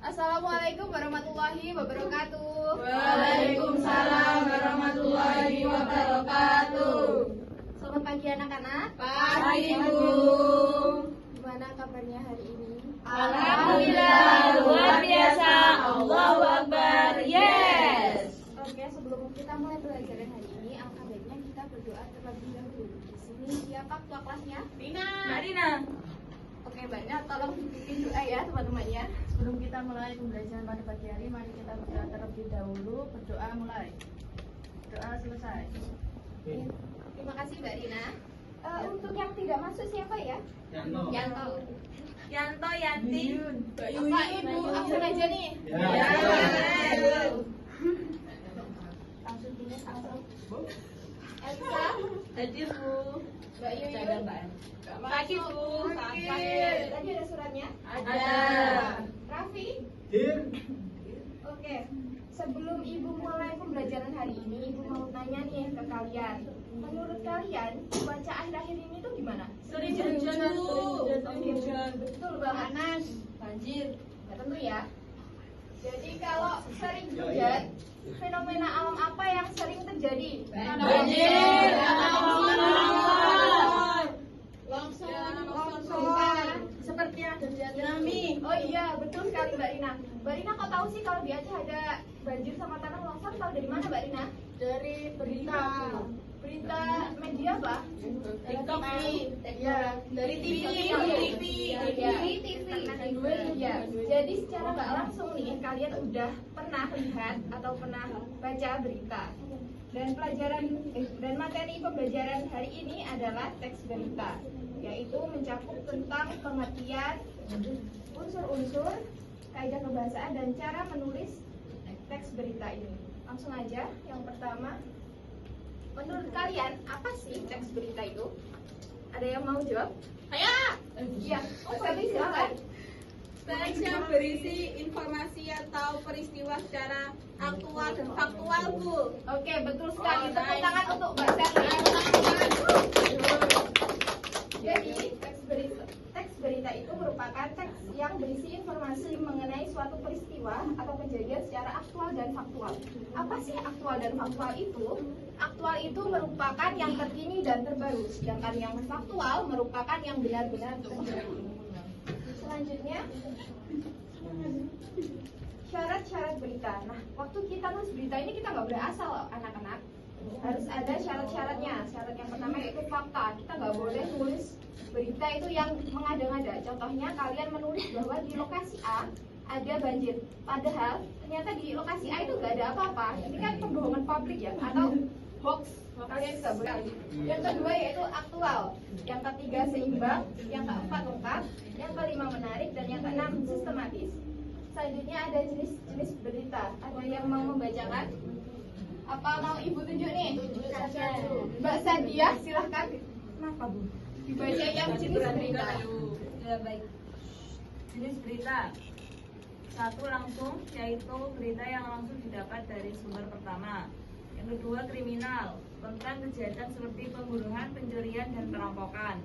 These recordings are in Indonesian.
Assalamualaikum warahmatullahi wabarakatuh. Waalaikumsalam warahmatullahi wabarakatuh. Selamat pagi anak-anak. Pagi, Bu. Gimana kabarnya hari ini? Alhamdulillah, luar biasa. Allahu Akbar. Yes. Oke, sebelum kita mulai pelajaran hari ini, alangkah baiknya kita berdoa terlebih dahulu. Di sini siapa ketua kelasnya? Mbak Dina. Oke, banyak. Tolong dipimpin doa ya teman-temannya. Sebelum kita mulai pembelajaran pada pagi hari, mari kita berdoa terlebih dahulu. Berdoa mulai. Doa selesai. Terima kasih Mbak Rina. Untuk yang tidak masuk siapa ya? Yanto. Yanto, Yanti. Bapak Ibu, absen aja nih. Ya. Langsung tulis langsung. Elsa, Hadir, Bu. Mbak Yuyun. Pagi, Bu. Tadi ada suratnya? Ada. Raffi? Oke. Sebelum Ibu mulai pembelajaran hari ini, Ibu mau tanya nih ke kalian. Menurut kalian, cuaca akhir-akhir ini tuh gimana? Sering hujan, Bu. Betul banget. Banjir. Ya tentu ya. Jadi kalau sering hujan, fenomena alam apa yang sering terjadi? Banjir. Longsor. Seperti yang terjadi. Tsunami. Oh iya, betul sekali Mbak Rina. Mbak Rina kok tahu sih kalau di Aceh ada banjir sama tanah longsor? Tahu dari mana Mbak Rina? Dari berita. Berita media apa? TikTok. Ya, Dari TV. Ya, jadi secara nggak langsung nih kalian udah pernah lihat atau pernah baca berita. Dan dan materi pembelajaran hari ini adalah teks berita, yaitu mencakup tentang pengertian, unsur-unsur, kaidah kebahasaan dan cara menulis teks berita ini. Langsung aja, yang pertama, menurut kalian apa sih teks berita itu? Ada yang mau jawab? Iya, Sabi silakan. Teks yang berisi informasi atau peristiwa secara aktual dan faktual, Bu. Oke, betul sekali. Tepuk tangan untuk Mbak Sari. Jadi, teks berita itu merupakan teks yang berisi informasi mengenai suatu peristiwa atau kejadian secara aktual dan faktual. Apa sih aktual dan faktual itu? Aktual itu merupakan yang terkini dan terbaru, sedangkan yang faktual merupakan yang benar-benar terjadi. Selanjutnya, syarat-syarat berita. Nah, waktu kita nulis berita ini kita nggak boleh asal anak-anak. Harus ada syarat-syaratnya. Syarat yang pertama yaitu fakta. Kita nggak boleh tulis berita itu yang mengada-ngada. Contohnya kalian menulis bahwa di lokasi A ada banjir. Padahal ternyata di lokasi A itu nggak ada apa-apa. Ini kan pembohongan publik ya, atau hoax. Kalian bisa beralih. Yang kedua yaitu aktual. Yang ketiga seimbang. Yang keempat lengkap. Yang kelima menarik. Dan yang keenam sistematis. Selanjutnya ada jenis-jenis berita. Ada yang mau membacakan? Apa mau Ibu tunjuk nih? Mbak Sadia, silahkan. Kenapa, Bu? Dibaca yang jenis berita. Ya, baik. Jenis berita. Satu langsung, yaitu berita yang langsung didapat dari sumber pertama. Yang kedua kriminal, tentang kejahatan seperti pembunuhan, pencurian, dan perampokan.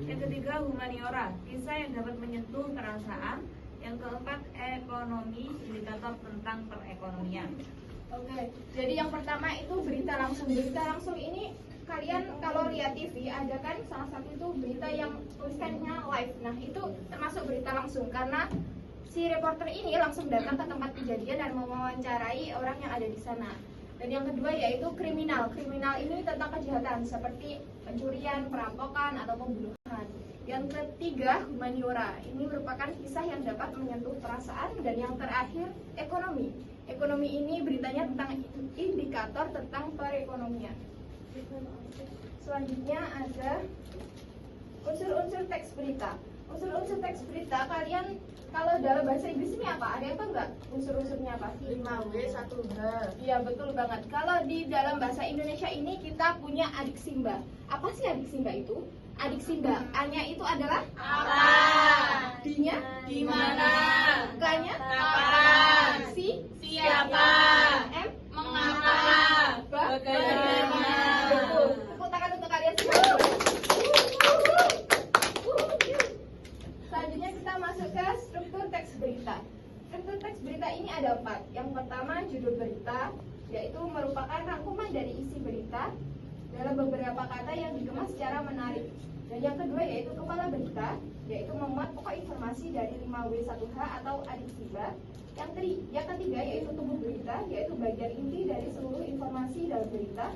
Yang ketiga humaniora, kisah yang dapat menyentuh perasaan. Yang keempat ekonomi, indikator tentang perekonomian. Oke, jadi yang pertama itu berita langsung. Berita langsung ini kalian kalau lihat TV ada kan salah satu itu berita yang tulisannya live. Nah itu termasuk berita langsung karena si reporter ini langsung datang ke tempat kejadian dan mewawancarai orang yang ada di sana. Dan yang kedua yaitu kriminal. Kriminal ini tentang kejahatan seperti pencurian, perampokan, atau pembunuhan. Yang ketiga humaniora. Ini merupakan kisah yang dapat menyentuh perasaan. Dan yang terakhir ekonomi. Ekonomi ini beritanya tentang indikator tentang perekonomian. Selanjutnya ada unsur-unsur teks berita. Unsur-unsur teks berita kalian kalau dalam bahasa Inggris ini apa? Ada apa enggak? Unsur-unsurnya apa? 5W 1H. Iya betul banget. Kalau di dalam bahasa Indonesia ini kita punya adik Simba. Apa sih adik Simba itu? Adik Simba. A-nya itu adalah Apa? D-nya Di mana? K-nya Kapan? Siapa? M Mengapa? Bagaimana? Bagaimana? Betul. Tepuk tangan untuk kalian semua. Selanjutnya kita masuk ke struktur teks berita. Struktur teks berita ini ada 4. Yang pertama judul berita, yaitu merupakan rangkuman dari isi berita dalam beberapa kata yang dikemas secara menarik. Dan yang kedua yaitu kepala berita, yaitu memuat pokok informasi dari 5W1H atau adiksiba. Yang ketiga yaitu tubuh berita, yaitu bagian inti dari seluruh informasi dalam berita.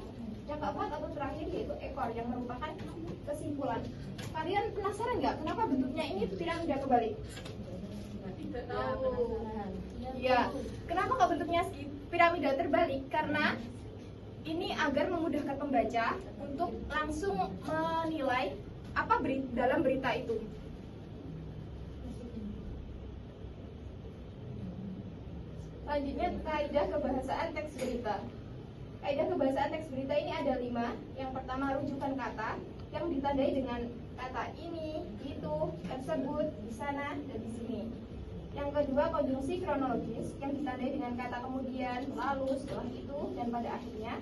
Yang keempat atau terakhir yaitu ekor, yang merupakan kesimpulan. Kalian penasaran nggak kenapa bentuknya ini piramida kebalik? Tidak tahu. Ya, kenapa kok bentuknya piramida terbalik? Karena ini agar memudahkan pembaca untuk langsung menilai apa dalam berita itu. Selanjutnya kaidah kebahasaan teks berita. Kaidah kebahasaan teks berita ini ada 5. Yang pertama rujukan kata yang ditandai dengan kata ini, itu, tersebut, di sana, dan di sini. Yang kedua konjungsi kronologis yang ditandai dengan kata kemudian, lalu, setelah itu, dan pada akhirnya.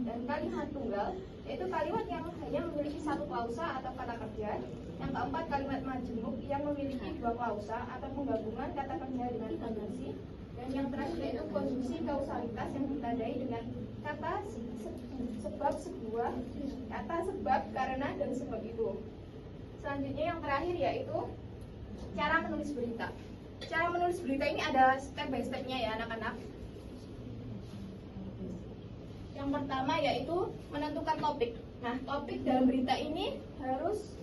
Dan kalimat tunggal yaitu kalimat yang hanya memiliki satu klausa atau kata kerja. Yang keempat kalimat majemuk yang memiliki 2 klausa atau penggabungan kata kerja dengan konjungsi. Dan yang terakhir yaitu konjungsi kausalitas yang ditandai dengan kata sebab sebuah, kata sebab, karena, dan sebab itu. Selanjutnya yang terakhir yaitu cara menulis berita. Cara menulis berita ini ada step by stepnya ya anak-anak. Yang pertama yaitu menentukan topik. Nah, topik dalam berita ini harus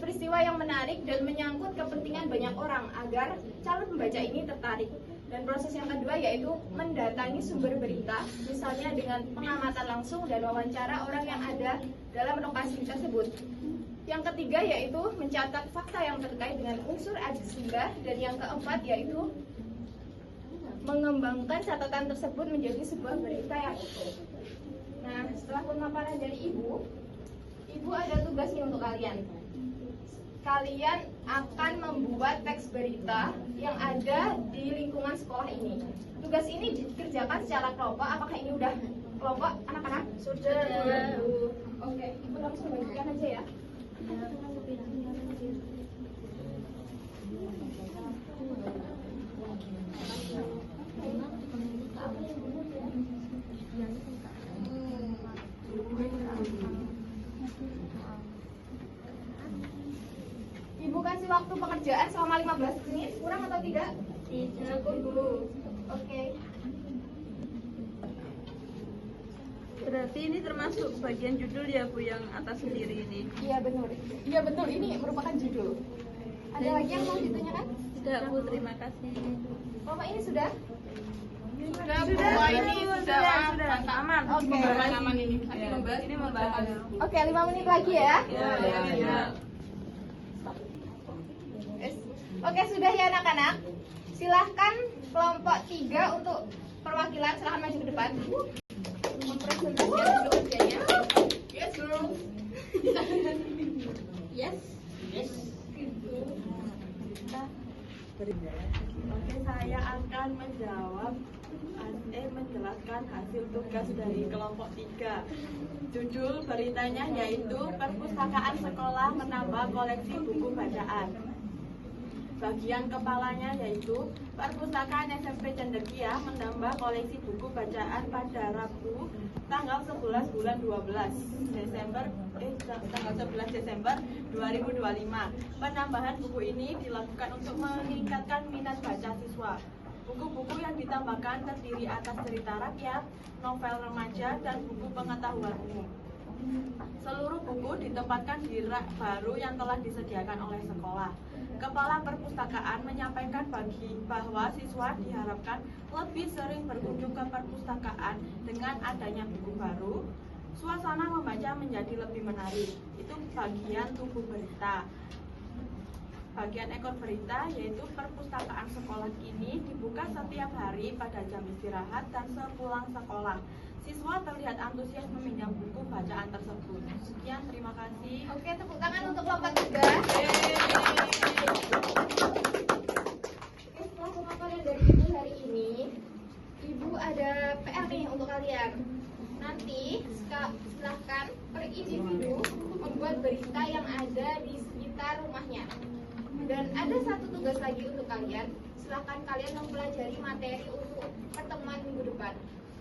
peristiwa yang menarik dan menyangkut kepentingan banyak orang agar calon pembaca ini tertarik. Dan proses yang kedua yaitu mendatangi sumber berita, misalnya dengan pengamatan langsung dan wawancara orang yang ada dalam lokasi tersebut. Yang ketiga yaitu mencatat fakta yang terkait dengan unsur adiksiba. Dan yang keempat yaitu mengembangkan catatan tersebut menjadi sebuah berita yang utuh. Nah, setelah pemaparan dari ibu ada tugas nih untuk kalian. Kalian akan membuat teks berita yang ada di lingkungan sekolah ini. Tugas ini dikerjakan secara kelompok. Apakah ini udah kelompok anak-anak? Sudah. Oke, ibu langsung bagikan aja ya. Ibu kasih waktu pekerjaan selama 15 menit, kurang atau tidak? Cukup dulu. Oke. Berarti ini termasuk bagian judul ya Bu, yang atas sendiri ini? Iya benar. Iya betul, ini merupakan judul. Ada lagi yang mau ditanyakan? Sudah Bu, terima kasih. Bapak ini sudah? Sudah. Ini sudah aman. Oke. Aman ini. Ini membahas. Oke, 5 menit lagi ya. Ya. Oke, sudah ya anak-anak. Silahkan kelompok 3 untuk perwakilan, silahkan maju ke depan. Mempresentasikan dulu kerjanya. Yes, girl. Yes. Oke, saya akan menjelaskan hasil tugas dari kelompok 3. Judul beritanya yaitu Perpustakaan Sekolah Menambah Koleksi Buku Bacaan. Bagian kepalanya yaitu Perpustakaan SMP Cendekia menambah koleksi buku bacaan pada Rabu tanggal 11 bulan 11 Desember 2025. Penambahan buku ini dilakukan untuk meningkatkan minat baca siswa. Buku-buku yang ditambahkan terdiri atas cerita rakyat, novel remaja, dan buku pengetahuan umum. Seluruh buku ditempatkan di rak baru yang telah disediakan oleh sekolah. Kepala perpustakaan menyampaikan bahwa siswa diharapkan lebih sering berkunjung ke perpustakaan. Dengan adanya buku baru, suasana membaca menjadi lebih menarik. Itu bagian tubuh berita. Bagian ekor berita yaitu perpustakaan sekolah ini dibuka setiap hari pada jam istirahat dan sepulang sekolah. Siswa terlihat antusias meminjam buku bacaan tersebut. Sekian, terima kasih. Oke, tepuk tangan untuk kelompok 3. Setelah pemaparan dari Ibu hari ini, Ibu ada PR nih untuk kalian. Nanti silahkan per individu membuat berita yang ada di sekitar rumahnya. Dan ada satu tugas lagi untuk kalian. Silakan kalian mempelajari materi untuk pertemuan minggu depan.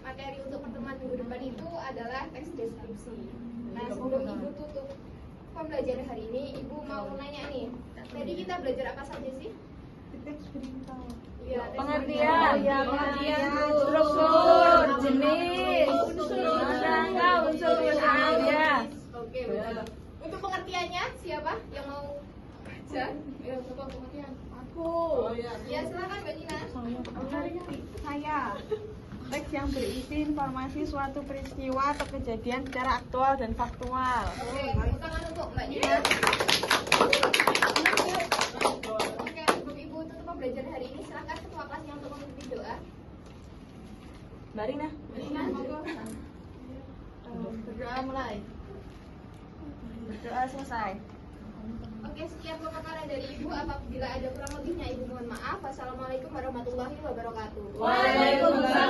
Materi untuk pertemuan minggu depan itu adalah teks deskripsi. Nah, sebelum Ibu tutup pembelajaran hari ini, Ibu mau nanya nih. Tadi kita belajar apa saja sih? Teks berita. Iya, teks Pengertian, berita. pengertian, struktur, jenis, rangka, unsur, ya. Oke, betul. Untuk pengertiannya siapa yang mau baca? Ya, coba pengertian. Aku. Ya, silakan Mbak Nina. Saya. Teks yang berisi informasi suatu peristiwa atau kejadian secara aktual dan faktual. Oke, tepuk tangan untuk Mbak Nina. Oke, sebelum Ibu tutup pembelajaran hari ini, silakan ketua kelasnya untuk memimpin doa. Mbak Rina. Nina, monggo. Berdoa mulai. Berdoa selesai. Oke, sekian pemaparan dari Ibu. Apabila ada kurang lebihnya, Ibu mohon maaf. Wassalamualaikum warahmatullahi wabarakatuh. Waalaikumsalam.